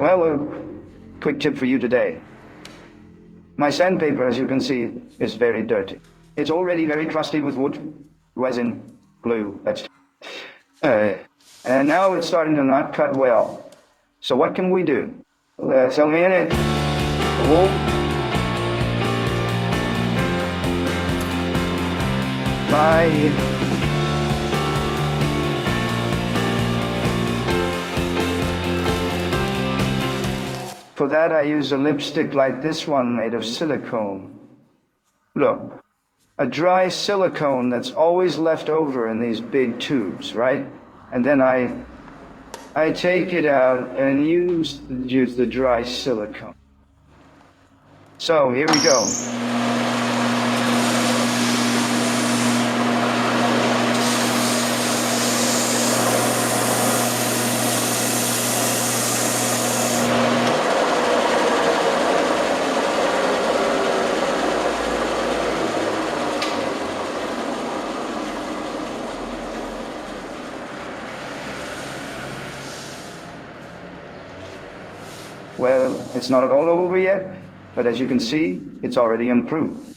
Well, a quick tip for you today. My sandpaper, as you can see, is very dirty. It's already very crusty with wood, resin, glue, and now it's starting to not cut well. So what can we do? Let's have a minute. Whoa. Bye. For that I use a lipstick like this one made of silicone. Look, a dry silicone that's always left over in these big tubes, right? And then I take it out and use the dry silicone. So here we go. Well, it's not all over yet, but as you can see, it's already improved.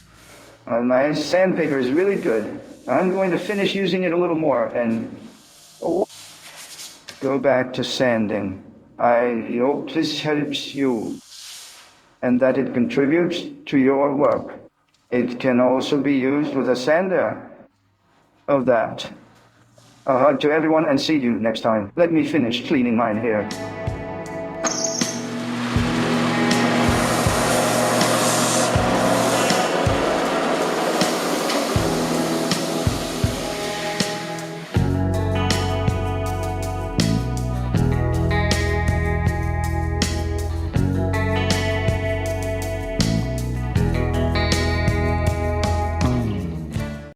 My sandpaper is really good. I'm going to finish using it a little more and go back to sanding. I hope this helps you and that it contributes to your work. It can also be used with a sander of that. A hug to everyone and see you next time. Let me finish cleaning mine here.